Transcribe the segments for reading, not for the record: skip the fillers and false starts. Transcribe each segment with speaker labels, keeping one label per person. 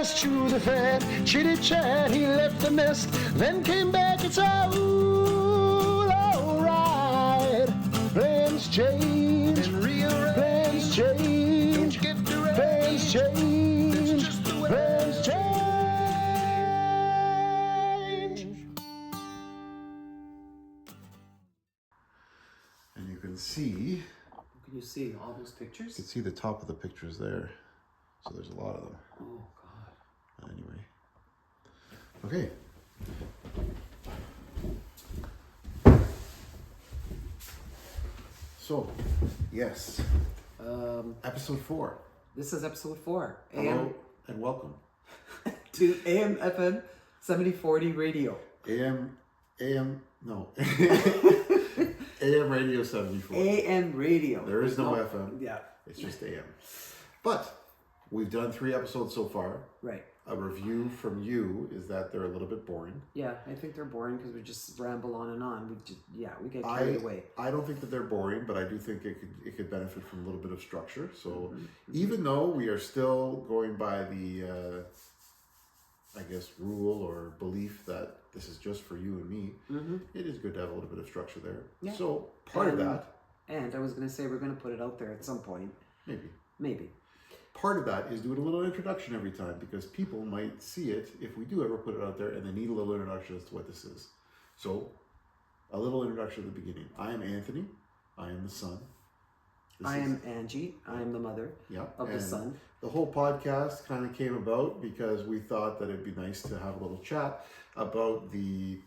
Speaker 1: west to the fair, chitty-chat, he left the nest, then came back, it's all alright. Plans change, plans change, plans change, plans change.
Speaker 2: And you can see...
Speaker 3: Can you see all those pictures?
Speaker 2: You can see the top of the pictures there. So there's a lot of them.
Speaker 3: Oh, God.
Speaker 2: Anyway. Okay. So, yes. Episode 4.
Speaker 3: This is episode 4.
Speaker 2: Hello and welcome.
Speaker 3: To AM FM 7040 radio.
Speaker 2: AM, no. AM radio 74.
Speaker 3: AM radio.
Speaker 2: There is no FM.
Speaker 3: Yeah.
Speaker 2: It's just AM. But we've done 3 episodes so far.
Speaker 3: Right.
Speaker 2: A review from you is that they're a little bit boring.
Speaker 3: Yeah, I think they're boring because we just ramble on and on. We get carried away.
Speaker 2: I don't think that they're boring, but I do think it could benefit from a little bit of structure. So even though we are still going by the I guess rule or belief that this is just for you and me, it is good to have a little bit of structure there. Yeah. So part of that.
Speaker 3: And I was going to say we're going to put it out there at some point. Maybe.
Speaker 2: Part of that is doing a little introduction every time because people might see it if we do ever put it out there and they need a little introduction as to what this is. So, a little introduction at the beginning. I am Anthony. I am the son.
Speaker 3: I am Angie. I am the mother of the son.
Speaker 2: The whole podcast kind of came about because we thought that it'd be nice to have a little chat about the,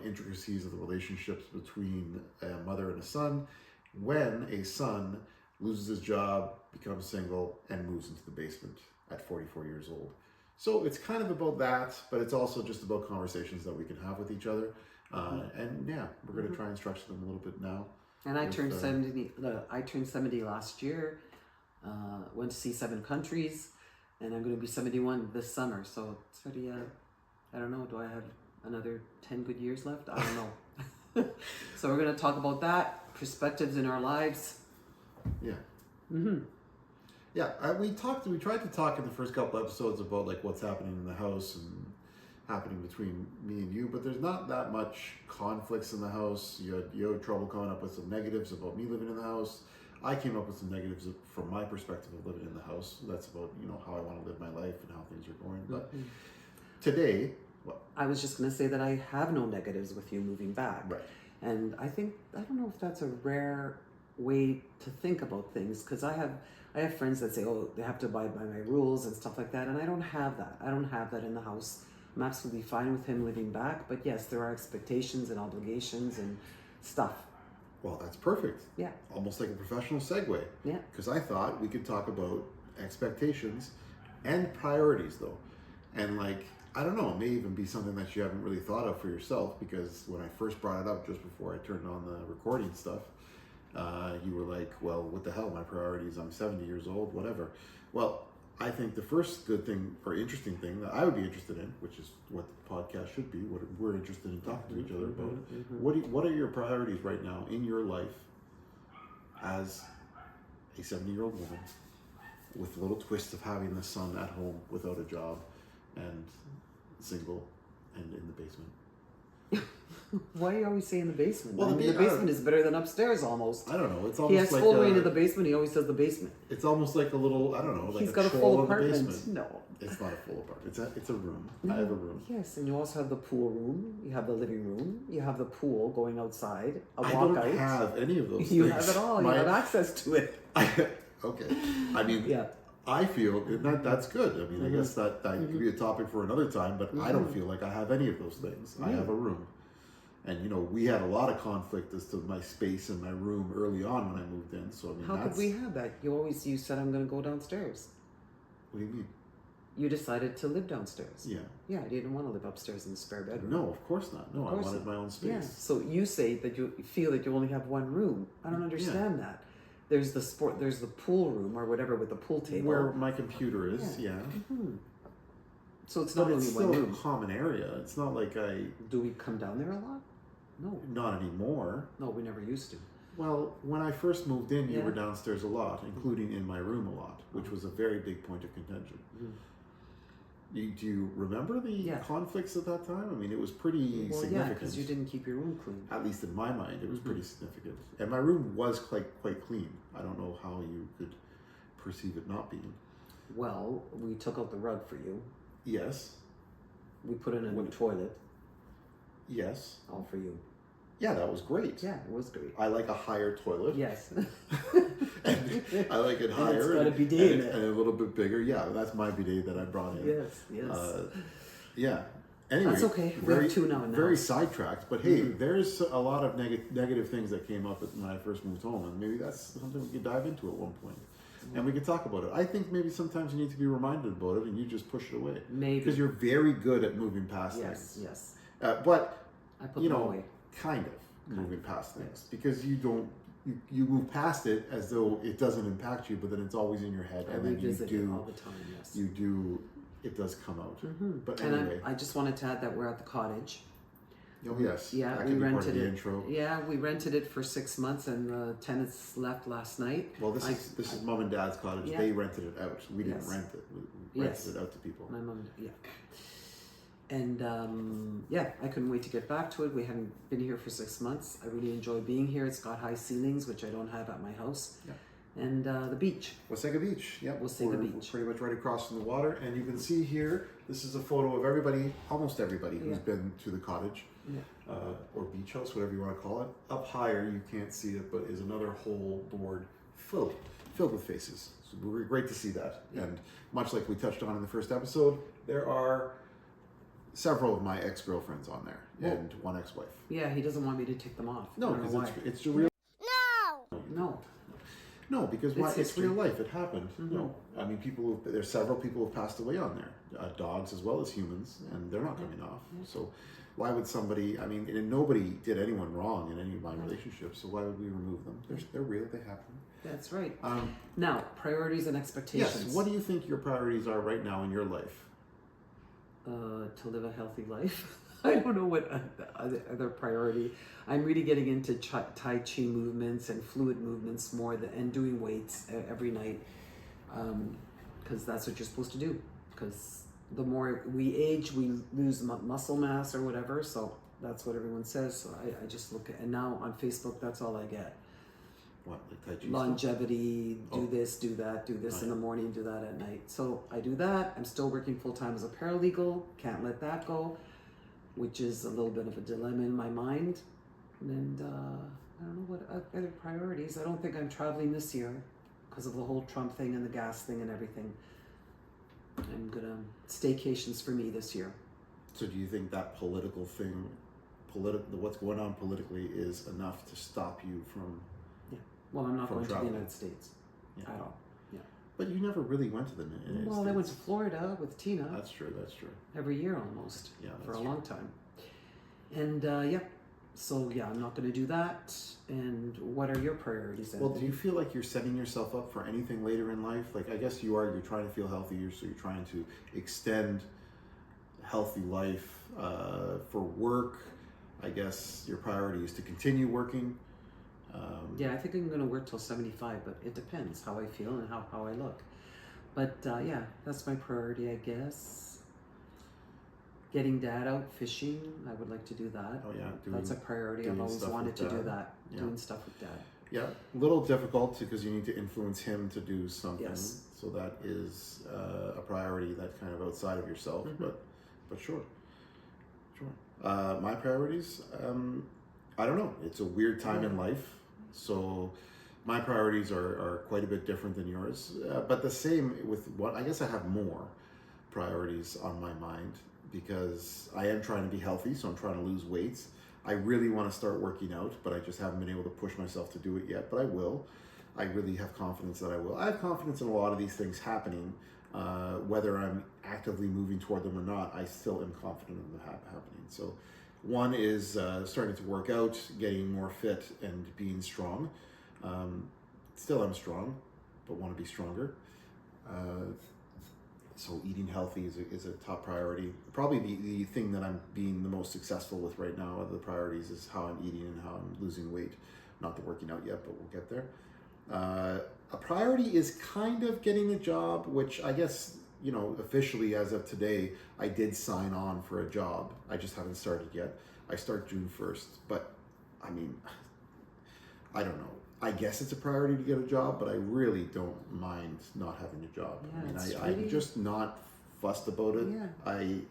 Speaker 2: intricacies of the relationships between a mother and a son when a son loses his job, becomes single, and moves into the basement at 44 years old. So it's kind of about that, but it's also just about conversations that we can have with each other. And yeah, we're going to try and structure them a little bit now. And I
Speaker 3: turned 70. I turned 70 last year. Went to see 7 countries, and I'm going to be 71 this summer. So it's already, I don't know. Do I have another 10 good years left? I don't know. So we're going to talk about that, perspectives in our lives.
Speaker 2: Yeah. Yeah, we tried to talk in the first couple episodes about like what's happening in the house and happening between me and you, but there's not that much conflicts in the house. You had trouble coming up with some negatives about me living in the house. I came up with some negatives from my perspective of living in the house. That's about, how I want to live my life and how things are going. But today,
Speaker 3: I was just going to say that I have no negatives with you moving back.
Speaker 2: Right.
Speaker 3: And I don't know if that's a rare way to think about things, because I have friends that say, oh, they have to abide by my rules and stuff like that, and I don't have that. I don't have that in the house. I'm absolutely fine with him living back, but yes, there are expectations and obligations and stuff.
Speaker 2: Well, that's perfect.
Speaker 3: Yeah.
Speaker 2: Almost like a professional segue.
Speaker 3: Yeah.
Speaker 2: Because I thought we could talk about expectations and priorities, though. And I don't know, it may even be something that you haven't really thought of for yourself, because when I first brought it up just before I turned on the recording stuff, you were like, well, what the hell, my priorities, I'm 70 years old, whatever. Well, I think the first good thing or interesting thing that I would be interested in, which is what the podcast should be, what we're interested in talking to each other about, what are your priorities right now in your life as a 70-year-old woman with a little twist of having the son at home without a job and single and in the basement?
Speaker 3: Why are you always saying the basement?
Speaker 2: Well,
Speaker 3: the basement is better than upstairs almost.
Speaker 2: I don't know. It's almost
Speaker 3: he has full reign of the basement. He always says the basement.
Speaker 2: It's almost like a little, I don't know, like
Speaker 3: he's got a full apartment.
Speaker 2: No, it's not a full apartment. It's a room. I have a room.
Speaker 3: Yes, and you also have the pool room. You have the living room. You have the pool going outside.
Speaker 2: I don't have any of those.
Speaker 3: You
Speaker 2: things.
Speaker 3: have it all. You have access to it.
Speaker 2: Okay. I mean,
Speaker 3: yeah.
Speaker 2: I feel that's good. I mean, I guess that could be a topic for another time, but I don't feel like I have any of those things. I have a room. And, we had a lot of conflict as to my space in my room early on when I moved in. So, I mean,
Speaker 3: how could we have that? You said, I'm going to go downstairs.
Speaker 2: What do you mean?
Speaker 3: You decided to live downstairs.
Speaker 2: Yeah.
Speaker 3: Yeah, I didn't want to live upstairs in the spare bedroom.
Speaker 2: No, of course not. No, I wanted my own space.
Speaker 3: Yeah. So you say that you feel that you only have one room. I don't understand that. There's the pool room or whatever with the pool table.
Speaker 2: Where my computer is, yeah.
Speaker 3: So it's not only one room.
Speaker 2: It's still a common area. It's not like
Speaker 3: Do we come down there a lot? No.
Speaker 2: Not anymore.
Speaker 3: No, we never used to.
Speaker 2: Well, when I first moved in, you were downstairs a lot, including in my room a lot, which was a very big point of contention. Do you remember the
Speaker 3: Yeah.
Speaker 2: conflicts at that time? I mean, it was pretty
Speaker 3: Well, yeah,
Speaker 2: significant.
Speaker 3: because you didn't keep your room clean.
Speaker 2: At least in my mind, it was pretty significant. And my room was quite clean. I don't know how you could perceive it not being.
Speaker 3: Well, we took out the rug for you.
Speaker 2: Yes.
Speaker 3: We put in a new toilet,
Speaker 2: Yes.
Speaker 3: all for you.
Speaker 2: Yeah, that was great.
Speaker 3: Yeah, it was great.
Speaker 2: I like a higher toilet.
Speaker 3: Yes.
Speaker 2: And I like it
Speaker 3: And
Speaker 2: higher.
Speaker 3: it's got a bidet in it.
Speaker 2: And a little bit bigger. Yeah, that's my bidet that I brought in.
Speaker 3: Yes, yes.
Speaker 2: Yeah. Anyway,
Speaker 3: That's okay. We have two now.
Speaker 2: Very sidetracked, but hey, there's a lot of negative things that came up when I first moved home, and maybe that's something we could dive into at one point, and we could talk about it. I think maybe sometimes you need to be reminded about it, and you just push it away.
Speaker 3: Maybe.
Speaker 2: Because you're very good at moving past
Speaker 3: Yes,
Speaker 2: things.
Speaker 3: yes.
Speaker 2: But
Speaker 3: I put
Speaker 2: you
Speaker 3: them
Speaker 2: know,
Speaker 3: away.
Speaker 2: kind of moving past things because you don't. You move past it as though it doesn't impact you, but then it's always in your head,
Speaker 3: I
Speaker 2: and then you
Speaker 3: revisit it
Speaker 2: do.
Speaker 3: all the time, yes.
Speaker 2: You do. It does come out. But
Speaker 3: And
Speaker 2: anyway.
Speaker 3: I just wanted to add that we're at the cottage.
Speaker 2: Oh yes.
Speaker 3: Yeah,
Speaker 2: that
Speaker 3: we
Speaker 2: can be part
Speaker 3: rented
Speaker 2: of the
Speaker 3: it.
Speaker 2: intro.
Speaker 3: Yeah, we rented it for 6 months, and the tenants left last night.
Speaker 2: Well, this is mom and dad's cottage.
Speaker 3: Yeah.
Speaker 2: They rented it out. We didn't
Speaker 3: Yes.
Speaker 2: rent it. We rented
Speaker 3: Yes.
Speaker 2: it out to people.
Speaker 3: My mom, yeah. And yeah, I couldn't wait to get back to it. We hadn't been here for 6 months. I really enjoy being here. It's got high ceilings, which I don't have at my house.
Speaker 2: Yeah.
Speaker 3: And the beach.
Speaker 2: Wasaga Beach. Yep.
Speaker 3: Wasaga Beach.
Speaker 2: We're pretty much right across from the water, and you can see here. This is a photo of everybody, almost everybody, who's been to the cottage, or beach house, whatever you want to call it. Up higher, you can't see it, but is another whole board filled with faces. So we're great to see that.
Speaker 3: Yeah.
Speaker 2: And much like we touched on in the first episode, there are several of my ex-girlfriends on there, and one ex-wife.
Speaker 3: Yeah, he doesn't want me to take them off.
Speaker 2: No,
Speaker 3: I don't know
Speaker 2: because
Speaker 3: why.
Speaker 2: it's real.
Speaker 3: No.
Speaker 2: No, because
Speaker 3: It's
Speaker 2: it's
Speaker 3: history.
Speaker 2: real life. It happened. No, I mean, there's several people who've passed away on there, dogs as well as humans, and they're not coming off. So why would somebody? I mean, and nobody did anyone wrong in any of my relationships. So why would we remove them? They're real. They happen.
Speaker 3: That's right. Now, priorities and expectations.
Speaker 2: Yes. What do you think your priorities are right now in your life?
Speaker 3: To live a healthy life. I don't know what other priority. I'm really getting into Tai Chi movements and fluid movements more and doing weights every night, because that's what you're supposed to do. Because the more we age, we lose muscle mass or whatever. So that's what everyone says. So I just look at, and now on Facebook, that's all I get.
Speaker 2: What, like Tai Chi stuff?
Speaker 3: Longevity, do this, do that, do this in the morning, do that at night. So I do that. I'm still working full time as a paralegal. Can't let that go, which is a little bit of a dilemma in my mind. And I don't know what other priorities. I don't think I'm traveling this year because of the whole Trump thing and the gas thing and everything. I'm gonna staycations for me this year.
Speaker 2: So do you think that political thing, what's going on politically, is enough to stop you from?
Speaker 3: Well, I'm not
Speaker 2: From
Speaker 3: going
Speaker 2: traveling.
Speaker 3: to the United States at all.
Speaker 2: But you never really went to the United
Speaker 3: Well,
Speaker 2: States.
Speaker 3: I went to Florida with Tina.
Speaker 2: That's true. That's true.
Speaker 3: Every year almost.
Speaker 2: Yeah,
Speaker 3: for a
Speaker 2: that's
Speaker 3: long time. And so I'm not going to do that. And what are your priorities?
Speaker 2: Well, do you feel like you're setting yourself up for anything later in life? Like, I guess you are. You're trying to feel healthier, so you're trying to extend healthy life for work. I guess your priority is to continue working.
Speaker 3: Yeah, I think I'm going to work till 75, but it depends how I feel and how I look. But yeah, that's my priority, I guess. Getting Dad out fishing, I would like to do that.
Speaker 2: Oh yeah,
Speaker 3: That's a priority. I've
Speaker 2: doing
Speaker 3: always
Speaker 2: stuff
Speaker 3: wanted
Speaker 2: with
Speaker 3: to do
Speaker 2: Dad.
Speaker 3: that.
Speaker 2: Yeah.
Speaker 3: Doing stuff with Dad.
Speaker 2: Yeah, a little difficult because you need to influence him to do something.
Speaker 3: Yes.
Speaker 2: So that is a priority that's kind of outside of yourself, but sure. My priorities, I don't know. It's a weird time in life, so my priorities are quite a bit different than yours, but the same with what I guess I have more priorities on my mind because I am trying to be healthy, so I'm trying to lose weight. I really want to start working out, but I just haven't been able to push myself to do it yet, but I will. I really have confidence that I will. I have confidence in a lot of these things happening, whether I'm actively moving toward them or not. I still am confident in them happening. So one is starting to work out, getting more fit and being strong. Still I'm strong, but want to be stronger. So eating healthy is a top priority. Probably the thing that I'm being the most successful with right now of the priorities is how I'm eating and how I'm losing weight. Not the working out yet, but we'll get there. A priority is kind of getting a job, which I guess you know, officially as of today, I did sign on for a job. I just haven't started yet. I start June 1st, but I mean, I don't know. I guess it's a priority to get a job, but I really don't mind not having a job.
Speaker 3: Yeah,
Speaker 2: I mean,
Speaker 3: it's
Speaker 2: I'm
Speaker 3: really-
Speaker 2: just not fussed about it.
Speaker 3: Yeah.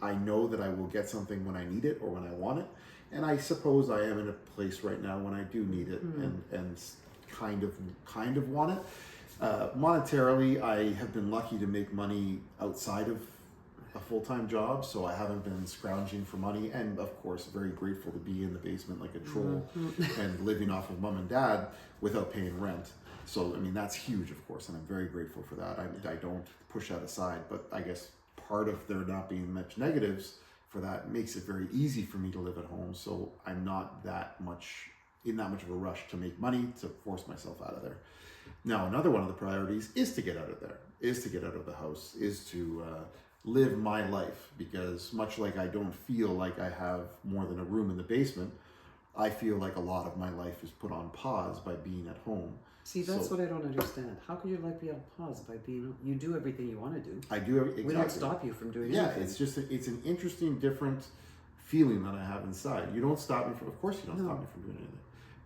Speaker 2: I know that I will get something when I need it or when I want it. And I suppose I am in a place right now when I do need it and kind of want it. Monetarily, I have been lucky to make money outside of a full-time job, so I haven't been scrounging for money, and of course very grateful to be in the basement like a troll and living off of mom and dad without paying rent. So I mean, that's huge, of course, and I'm very grateful for that. I don't push that aside, but I guess part of there not being much negatives for that makes it very easy for me to live at home, so I'm not that much of a rush to make money to force myself out of there. Now, another one of the priorities is to get out of there, is to get out of the house, is to live my life, because much like I don't feel like I have more than a room in the basement, I feel like a lot of my life is put on pause by being at home.
Speaker 3: See, that's
Speaker 2: So-
Speaker 3: what I don't understand. How can your life be on pause by being? You do everything you want to do.
Speaker 2: I do exactly.
Speaker 3: We don't stop you from doing
Speaker 2: Yeah,
Speaker 3: anything.
Speaker 2: it's just it's an interesting, different feeling that I have inside. You don't stop me from, of course, you don't stop me from doing anything,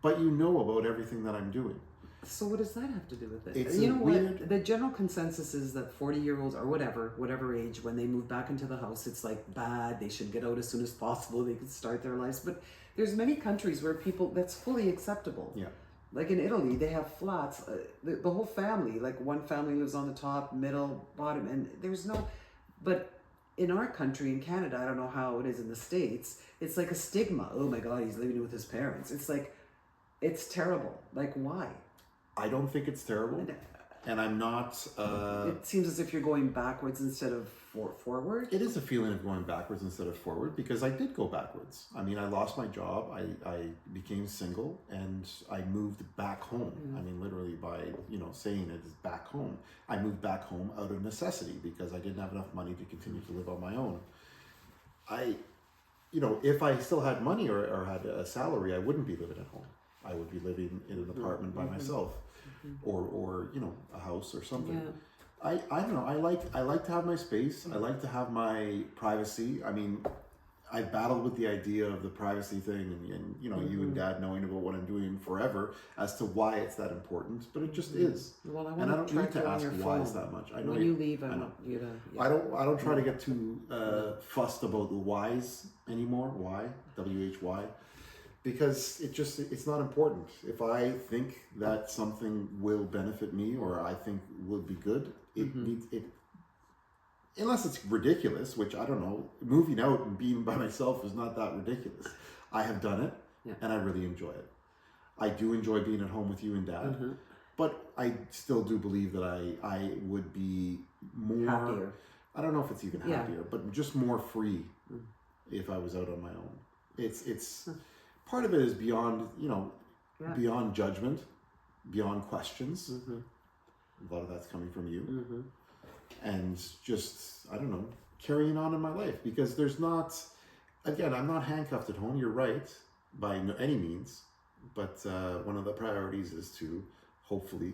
Speaker 2: but you know about everything that I'm doing.
Speaker 3: So what does that have to do with it?
Speaker 2: It's
Speaker 3: You
Speaker 2: a
Speaker 3: know
Speaker 2: weird-
Speaker 3: what? The general consensus is that 40-year-olds or whatever age, when they move back into the house, it's like bad. They should get out as soon as possible. They can start their lives. But there's many countries where that's fully acceptable.
Speaker 2: Yeah.
Speaker 3: Like in Italy, they have flats. The whole family, like one family lives on the top, middle, bottom, and there's no. But in our country, in Canada, I don't know how it is in the States. It's like a stigma. Oh my God, he's living with his parents. It's like, it's terrible. Like, why?
Speaker 2: I don't think it's terrible, and I'm not.
Speaker 3: It seems as if you're going backwards instead of forward.
Speaker 2: It is a feeling of going backwards instead of forward, because I did go backwards. I mean, I lost my job, I became single, and I moved back home. I mean, literally by, saying it is back home. I moved back home out of necessity because I didn't have enough money to continue to live on my own. If I still had money or had a salary, I wouldn't be living at home. I would be living in an apartment by myself, or a house or something.
Speaker 3: Yeah.
Speaker 2: I don't know. I like to have my space. I like to have my privacy. I mean, I battled with the idea of the privacy thing, and you and Dad knowing about what I'm doing forever as to why it's that important, but it just is.
Speaker 3: Well, I
Speaker 2: And I
Speaker 3: want
Speaker 2: don't
Speaker 3: to
Speaker 2: need
Speaker 3: track
Speaker 2: to
Speaker 3: you on
Speaker 2: ask
Speaker 3: your
Speaker 2: why
Speaker 3: phone.
Speaker 2: it's that much. I know
Speaker 3: When you leave, I want you to. Yeah.
Speaker 2: I don't try to get too fussed about the whys anymore. Why? WHY? Because it's not important. If I think that something will benefit me or I think would be good, it needs it. Unless it's ridiculous, which I don't know. Moving out and being by myself is not that ridiculous. I have done it, and I really enjoy it. I do enjoy being at home with you and Dad, but I still do believe that I would be more
Speaker 3: Happier.
Speaker 2: I don't know if it's even happier, but just more free if I was out on my own. It's part of it is beyond beyond judgment, beyond questions. A lot of that's coming from you, and just I don't know, carrying on in my life, because there's not. Again, I'm not handcuffed at home. You're right, by any means, but one of the priorities is to hopefully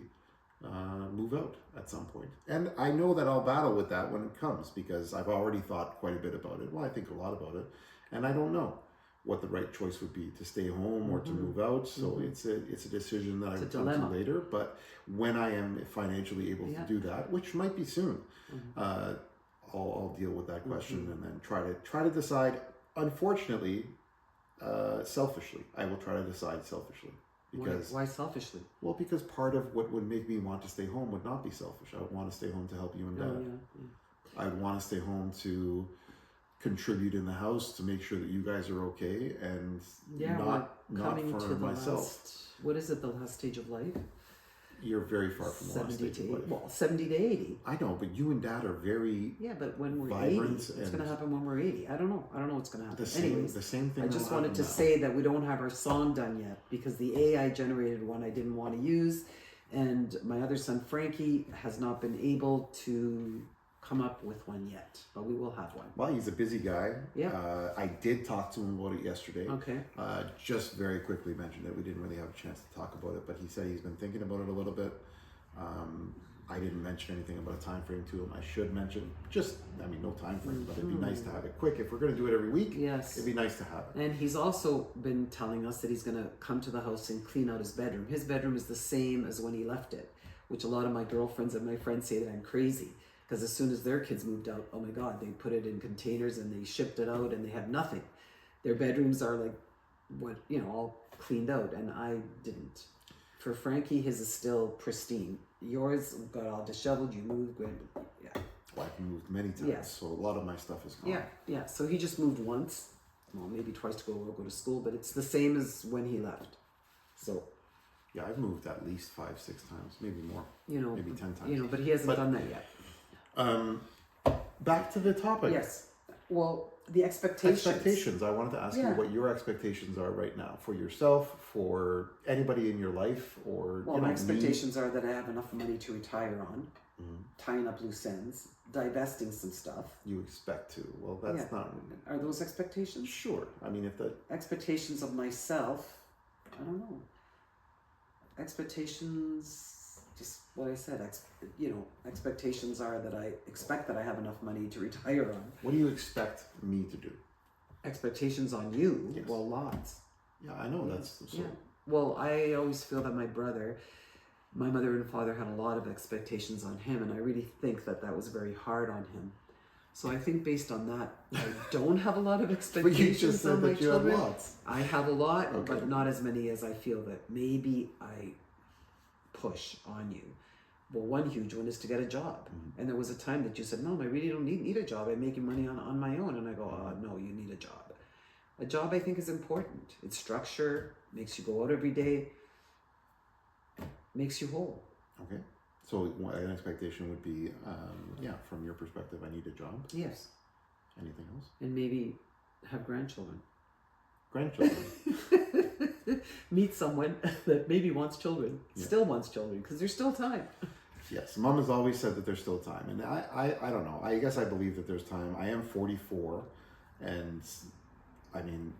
Speaker 2: move out at some point. And I know that I'll battle with that when it comes, because I've already thought quite a bit about it. Well, I think a lot about it, and I don't know what the right choice would be, to stay home or to move out. So it's a decision that I would come to later. But when I am financially able to do that, which might be soon, I'll deal with that question and then try to decide. Unfortunately, selfishly, I will try to decide selfishly. Because
Speaker 3: Why selfishly?
Speaker 2: Well, because part of what would make me want to stay home would not be selfish. I would want to stay home to help you and Dad. I'd want to stay home to contribute in the house, to make sure that you guys are okay, and not for myself.
Speaker 3: What is it? The last stage of life?
Speaker 2: You're very far from the last
Speaker 3: 70
Speaker 2: stage
Speaker 3: to
Speaker 2: of
Speaker 3: 80.
Speaker 2: life.
Speaker 3: Well, 70 to 80.
Speaker 2: I know, but you and Dad are very
Speaker 3: But when we're
Speaker 2: vibrant
Speaker 3: 80, it's going to happen when we're 80. I don't know what's going to happen.
Speaker 2: the same thing.
Speaker 3: I just
Speaker 2: will
Speaker 3: wanted
Speaker 2: happen
Speaker 3: to
Speaker 2: now.
Speaker 3: say that we don't have our song done yet, because the AI generated one I didn't want to use, and my other son Frankie has not been able to come up with one yet, but we will have one.
Speaker 2: Well, he's a busy guy.
Speaker 3: Yeah.
Speaker 2: I did talk to him about it yesterday.
Speaker 3: Okay.
Speaker 2: Just very quickly mentioned it. We didn't really have a chance to talk about it, but he said he's been thinking about it a little bit. I didn't mention anything about a time frame to him. I should mention, no time frame, but it'd be nice to have it quick. If we're going to do it every week,
Speaker 3: Yes.
Speaker 2: it'd be nice to have it.
Speaker 3: And he's also been telling us that he's going to come to the house and clean out his bedroom. His bedroom is the same as when he left it, which a lot of my girlfriends and my friends say that I'm crazy. Because as soon as their kids moved out, oh my God, they put it in containers and they shipped it out and they have nothing. Their bedrooms are like, all cleaned out, and I didn't. For Frankie, his is still pristine. Yours got all disheveled. You moved, yeah.
Speaker 2: Well, I've moved many times,
Speaker 3: Yeah.
Speaker 2: so a lot of my stuff is gone.
Speaker 3: Yeah. So he just moved once, well, maybe twice to go to school, but it's the same as when he left. So,
Speaker 2: Yeah, I've moved at least 5-6 times, maybe more. Maybe 10 times.
Speaker 3: But he hasn't done that yet.
Speaker 2: Back to the topic.
Speaker 3: Yes. Well, the expectations.
Speaker 2: Expectations. I wanted to ask you what your expectations are right now for yourself, for anybody in your life, or
Speaker 3: Well, my expectations are that I have enough money to retire on, tying up loose ends, divesting some stuff.
Speaker 2: You expect to. Well, that's not.
Speaker 3: Are those expectations?
Speaker 2: Sure. I mean, if the
Speaker 3: Expectations of myself, I don't know. Expectations, just what I said. Expectations are that I expect that I have enough money to retire on.
Speaker 2: What do you expect me to do?
Speaker 3: Expectations on you?
Speaker 2: Yes.
Speaker 3: Well, lots.
Speaker 2: Yeah, I know that's so.
Speaker 3: Yeah. Well, I always feel that my mother and father had a lot of expectations on him, and I really think that was very hard on him. So I think based on that, I don't have a lot of
Speaker 2: But you
Speaker 3: expectations
Speaker 2: just said
Speaker 3: on my
Speaker 2: that you have
Speaker 3: children.
Speaker 2: lots.
Speaker 3: I have a lot,
Speaker 2: Okay.
Speaker 3: but not as many as I feel that maybe I push on you. Well, one huge one is to get a job. And there was a time that you said, Mom, I really don't need a job. I'm making money on my own. And I go, no, you need a job. A job, I think, is important. It's structure, makes you go out every day, makes you whole.
Speaker 2: Okay. So an expectation would be, from your perspective, I need a job.
Speaker 3: Yes.
Speaker 2: Anything else?
Speaker 3: And maybe have grandchildren.
Speaker 2: Grandchildren.
Speaker 3: Meet someone that maybe wants children, still wants children, because there's still time.
Speaker 2: Yes, Mom has always said that there's still time, and I don't know. I guess I believe that there's time. I am 44, and I mean,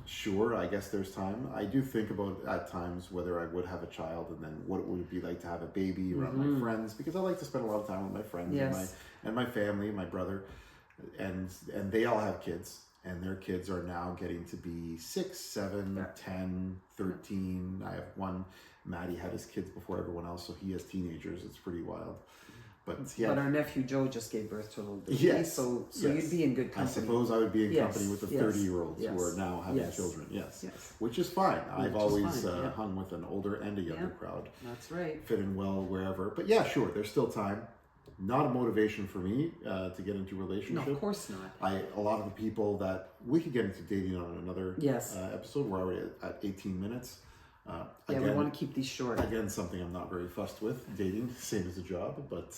Speaker 2: sure, I guess there's time. I do think about at times whether I would have a child, and then what it would be like to have a baby around my friends, because I like to spend a lot of time with my friends and my family, my brother, and they all have kids. And their kids are now getting to be 6, 7, 10, 13. I have one. Maddie had his kids before everyone else, so he has teenagers. It's pretty wild. But
Speaker 3: our nephew Joe just gave birth to a little baby.
Speaker 2: Yes.
Speaker 3: So you'd be in good company.
Speaker 2: I suppose I would be in company with the 30-year-olds who are now having
Speaker 3: Yes.
Speaker 2: children. Yes.
Speaker 3: Yes.
Speaker 2: Which is fine. I've always
Speaker 3: fine,
Speaker 2: hung with an older and a younger crowd.
Speaker 3: That's right.
Speaker 2: Fit in well wherever. But sure, there's still time. Not a motivation for me to get into a relationship.
Speaker 3: No, of course not.
Speaker 2: A lot of the people that we could get into dating on another episode. We're already at 18 minutes. Again,
Speaker 3: we want to keep these short.
Speaker 2: Again, something I'm not very fussed with, dating, same as a job, but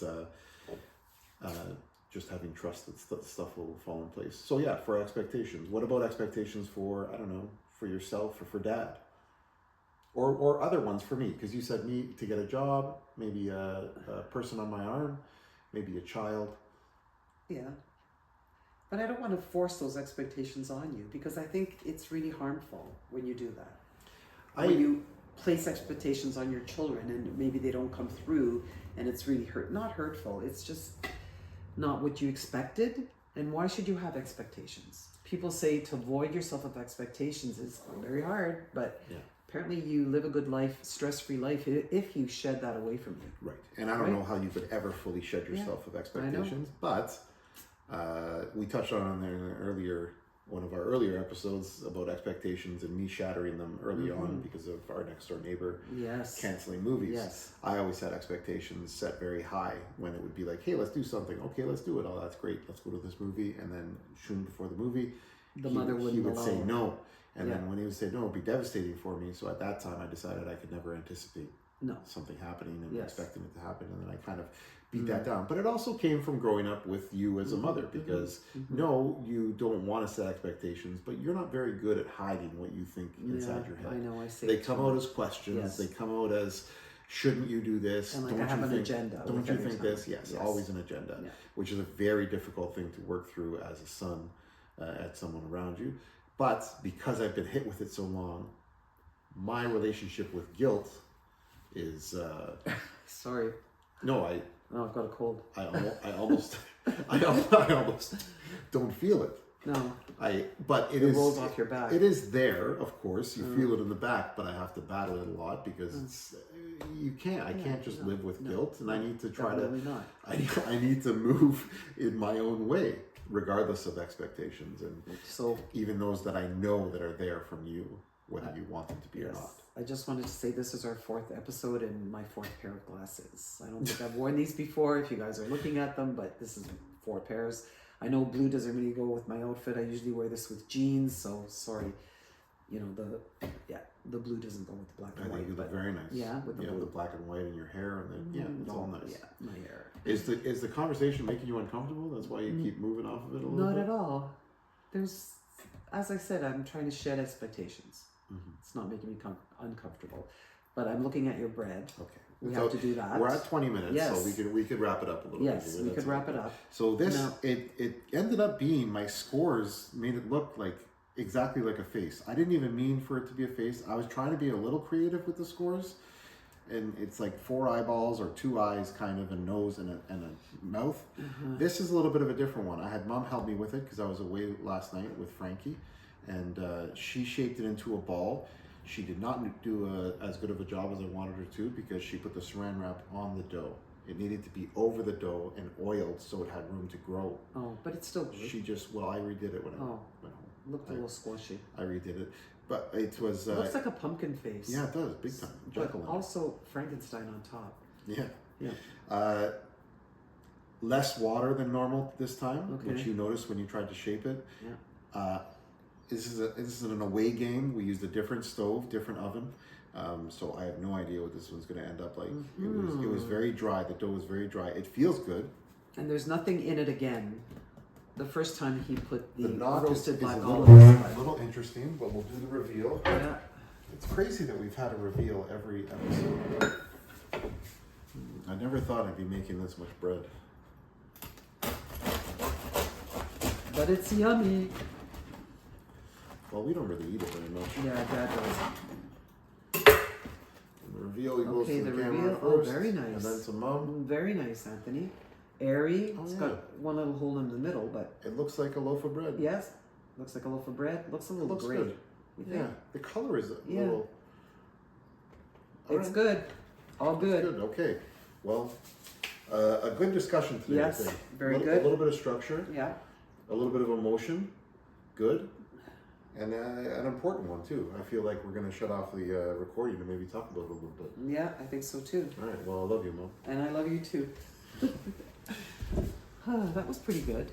Speaker 2: just having trust that stuff will fall in place. So for expectations. What about expectations for, I don't know, for yourself or for Dad? Or other ones for me, because you said me to get a job, maybe a person on my arm, maybe a child.
Speaker 3: Yeah. But I don't want to force those expectations on you, because I think it's really harmful when you do that. When you place expectations on your children and maybe they don't come through, and it's really not hurtful, it's just not what you expected. And why should you have expectations? People say to avoid yourself of expectations is very hard, but apparently you live a good life, stress-free life, if you shed that away from you.
Speaker 2: Right. And I don't know how you could ever fully shed yourself of expectations, but we touched on in one of our earlier episodes about expectations and me shattering them early on because of our next door neighbor canceling movies.
Speaker 3: Yes.
Speaker 2: I always had expectations set very high when it would be like, hey, let's do something. Okay, let's do it. Oh, that's great. Let's go to this movie. And then soon before the movie,
Speaker 3: he would
Speaker 2: say no. And then when he would say no, it would be devastating for me. So at that time, I decided I could never anticipate something happening and expecting it to happen. And then I kind of beat that down. But it also came from growing up with you as a mother, because no, you don't want to set expectations, but you're not very good at hiding what you think inside your head.
Speaker 3: I know, I see.
Speaker 2: They come out as questions.
Speaker 3: Yes.
Speaker 2: They come out as, shouldn't you do this?
Speaker 3: And
Speaker 2: don't
Speaker 3: I have
Speaker 2: you
Speaker 3: an
Speaker 2: think,
Speaker 3: agenda.
Speaker 2: Don't you think this? Yes, always an agenda, which is a very difficult thing to work through as a son at someone around you. But because I've been hit with it so long, my relationship with guilt is...
Speaker 3: Sorry.
Speaker 2: No, I
Speaker 3: Oh, I've got a cold.
Speaker 2: almost don't feel it.
Speaker 3: No,
Speaker 2: But
Speaker 3: it rolls off your back.
Speaker 2: It is there, of course. You feel it in the back, but I have to battle it a lot because it's I can't just live with guilt, and I need to try to.
Speaker 3: Not.
Speaker 2: I need to move in my own way, regardless of expectations, and
Speaker 3: So
Speaker 2: even those that I know that are there from you, whether you want them to be or not.
Speaker 3: I just wanted to say this is our 4th episode and my 4th pair of glasses. I don't think I've worn these before if you guys are looking at them, but this is 4 pairs. I know blue doesn't really go with my outfit. I usually wear this with jeans, so sorry. You know, the blue doesn't go with the black and
Speaker 2: I
Speaker 3: white.
Speaker 2: think you look very nice.
Speaker 3: Yeah, with the blue.
Speaker 2: The black and white in your hair, and then it's all nice.
Speaker 3: Yeah, my hair.
Speaker 2: Is the conversation making you uncomfortable? That's why you keep moving off of it a little bit?
Speaker 3: Not at all. There's, as I said, I'm trying to shed expectations. It's not making me uncomfortable. But I'm looking at your bread.
Speaker 2: Okay.
Speaker 3: We have to do that.
Speaker 2: We're at 20 minutes,
Speaker 3: Yes.
Speaker 2: so we could wrap it up a little bit.
Speaker 3: Yes, we could wrap it up.
Speaker 2: So this,
Speaker 3: Now-
Speaker 2: it ended up being, my scores made it look like exactly like a face. I didn't even mean for it to be a face. I was trying to be a little creative with the scores. And it's like 4 eyeballs or 2 eyes, kind of, a nose and a mouth. This is a little bit of a different one. I had Mom help me with it because I was away last night with Frankie, and she shaped it into a ball. She did not do as good of a job as I wanted her to because she put the saran wrap on the dough. It needed to be over the dough and oiled so it had room to grow.
Speaker 3: Oh, but it's still good.
Speaker 2: She just, I redid it when I went home.
Speaker 3: Looked a little squishy.
Speaker 2: I redid it. But it was...
Speaker 3: Looks like a pumpkin face.
Speaker 2: Yeah, it does. Big time.
Speaker 3: But also Frankenstein on top.
Speaker 2: Yeah.
Speaker 3: Yeah.
Speaker 2: Less water than normal this time,
Speaker 3: Okay.
Speaker 2: which you noticed when you tried to shape it.
Speaker 3: Yeah.
Speaker 2: This is an away game. We used a different stove, different oven. So I have no idea what this one's going to end up like. It was very dry. The dough was very dry. It feels good.
Speaker 3: And there's nothing in it again. The first time he put the
Speaker 2: knock
Speaker 3: roasted
Speaker 2: is
Speaker 3: black
Speaker 2: a
Speaker 3: olives.
Speaker 2: little interesting, but we'll do the reveal.
Speaker 3: Yeah.
Speaker 2: It's crazy that we've had a reveal every episode. I never thought I'd be making this much bread.
Speaker 3: But it's yummy.
Speaker 2: Well, we don't really eat it very much.
Speaker 3: Yeah, Dad does.
Speaker 2: And the reveal, he goes
Speaker 3: Okay,
Speaker 2: to
Speaker 3: the
Speaker 2: the camera
Speaker 3: reveal.
Speaker 2: first,
Speaker 3: Oh, very nice.
Speaker 2: and then to Mom.
Speaker 3: Very nice, Anthony. Airy.
Speaker 2: Oh,
Speaker 3: It's
Speaker 2: yeah.
Speaker 3: got one little hole in the middle, but
Speaker 2: It looks like a loaf of bread.
Speaker 3: yes, looks like a loaf of bread. Looks a little
Speaker 2: looks
Speaker 3: gray.
Speaker 2: good.
Speaker 3: You
Speaker 2: Yeah,
Speaker 3: think?
Speaker 2: the color is a
Speaker 3: Yeah.
Speaker 2: little.
Speaker 3: It's
Speaker 2: Alright.
Speaker 3: good. All good.
Speaker 2: Good. Okay. Well, a good discussion today.
Speaker 3: Yes,
Speaker 2: I think.
Speaker 3: very
Speaker 2: A
Speaker 3: good.
Speaker 2: little bit of structure,
Speaker 3: Yeah.
Speaker 2: a little bit of emotion, good, and an important one too. I feel like we're going to shut off the recording and maybe talk about it a little bit.
Speaker 3: Yeah, I think so too.
Speaker 2: All right. Well, I love you, Mom.
Speaker 3: And I love you too. That was pretty good.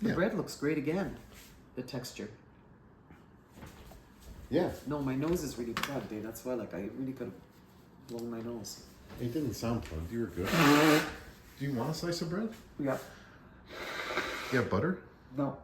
Speaker 3: The
Speaker 2: Yeah.
Speaker 3: bread looks great again. The texture.
Speaker 2: Yeah.
Speaker 3: No, my nose is really plugged, eh? That's why, like, I really could have blown my nose.
Speaker 2: It didn't sound plugged. You were good. Do you want a slice of bread?
Speaker 3: Yeah.
Speaker 2: You have butter?
Speaker 3: No.